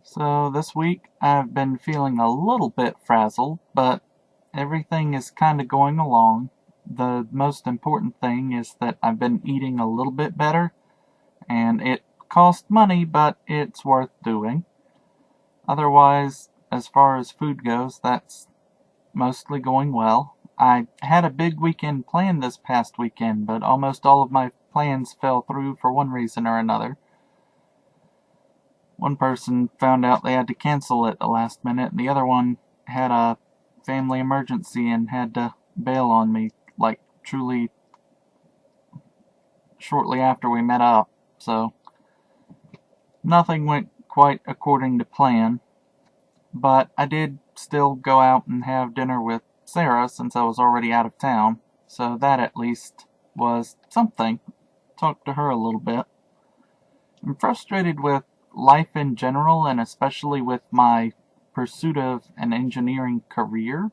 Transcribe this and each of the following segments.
So this week I've been feeling a little bit frazzled, but everything is kind of going along. The most important thing is that I've been eating a little bit better, and it costs money, but it's worth doing. Otherwise, as far as food goes, that's mostly going well. I had a big weekend planned this past weekend, but almost all of my plans fell through for one reason or another. One person found out they had to cancel it the last minute, and the other one had a family emergency and had to bail on me, like, truly shortly after we met up. So, nothing went quite according to plan, but I did still go out and have dinner with Sarah since I was already out of town, so that at least was something. Talked to her a little bit. I'm frustrated with life in general, and especially with my pursuit of an engineering career,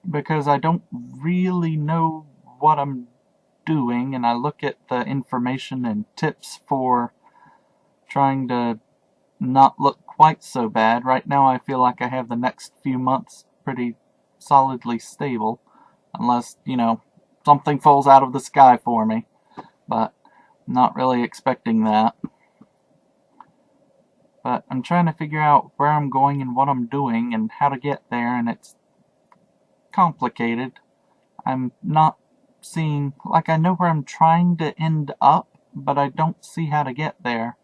because I don't really know what I'm doing, and I look at the information and tips for trying to not look quite so bad. Right now I feel like I have the next few months pretty solidly stable, unless, something falls out of the sky for me, but I'm not really expecting that. But I'm trying to figure out where I'm going and what I'm doing and how to get there, and it's complicated. I'm not seeing, like, I know where I'm trying to end up, but I don't see how to get there.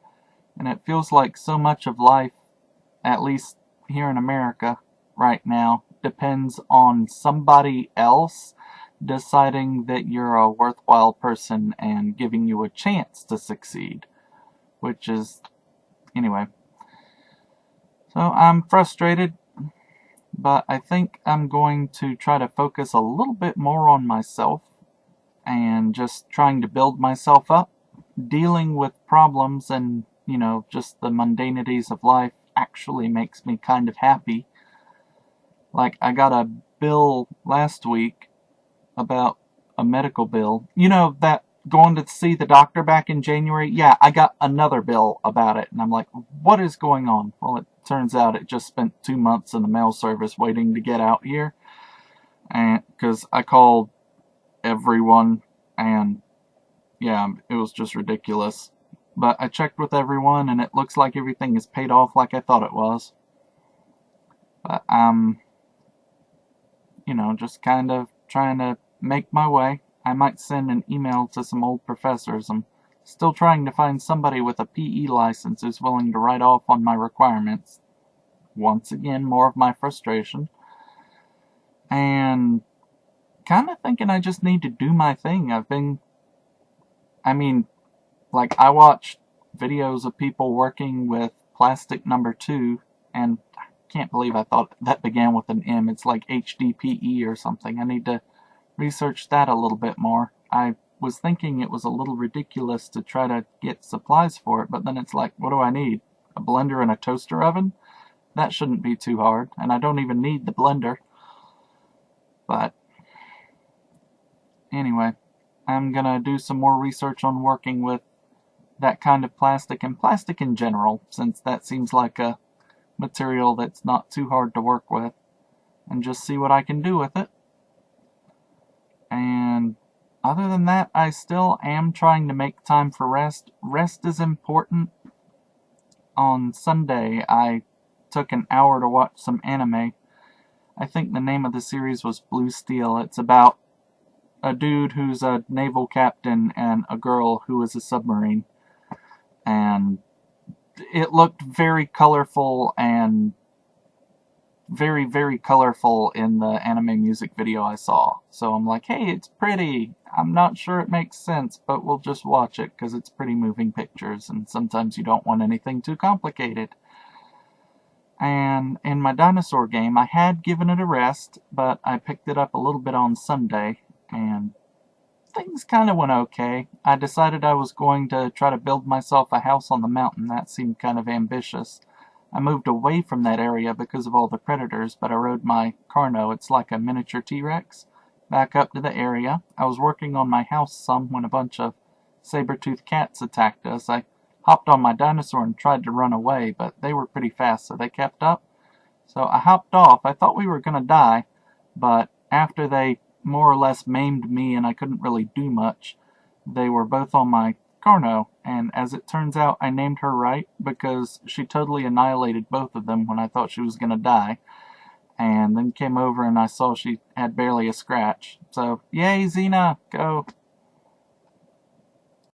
And it feels like so much of life, at least here in America right now, depends on somebody else deciding that you're a worthwhile person and giving you a chance to succeed. Which is, anyway. So I'm frustrated, but I think I'm going to try to focus a little bit more on myself and just trying to build myself up. Dealing with problems and, just the mundanities of life actually makes me kind of happy. Like, I got a bill last week about a medical bill. You know, that going to see the doctor back in January? Yeah, I got another bill about it. And I'm like, what is going on? Well, it turns out it just spent 2 months in the mail service waiting to get out here. And because I called everyone, and yeah, it was just ridiculous. But I checked with everyone, and it looks like everything is paid off like I thought it was. But just kind of trying to make my way. I might send an email to some old professors. I'm still trying to find somebody with a PE license who's willing to write off on my requirements. Once again, more of my frustration. And kind of thinking I just need to do my thing. I watched videos of people working with plastic number 2, and I can't believe I thought that began with an M. It's like HDPE or something. I need to research that a little bit more. I was thinking it was a little ridiculous to try to get supplies for it, but then it's like, what do I need? A blender and a toaster oven? That shouldn't be too hard, and I don't even need the blender. But anyway, I'm gonna do some more research on working with that kind of plastic and plastic in general, since that seems like a material that's not too hard to work with, and just see what I can do with it. And other than that, I still am trying to make time for rest. Rest is important. On Sunday, I took an hour to watch some anime. I think the name of the series was Blue Steel. It's about a dude who's a naval captain and a girl who is a submarine. And it looked very colorful and very, very colorful in the anime music video I saw. So I'm like, hey, it's pretty. I'm not sure it makes sense, but we'll just watch it because it's pretty moving pictures, and sometimes you don't want anything too complicated. And in my dinosaur game, I had given it a rest, but I picked it up a little bit on Sunday, and things kind of went okay. I decided I was going to try to build myself a house on the mountain. That seemed kind of ambitious. I moved away from that area because of all the predators, but I rode my Carno, it's like a miniature T-Rex, back up to the area. I was working on my house some when a bunch of saber-toothed cats attacked us. I hopped on my dinosaur and tried to run away, but they were pretty fast, so they kept up. So I hopped off. I thought we were going to die, but after they more or less maimed me and I couldn't really do much, they were both on my Carno, and as it turns out, I named her right because she totally annihilated both of them when I thought she was going to die, and then came over and I saw she had barely a scratch. So, yay, Xena, go!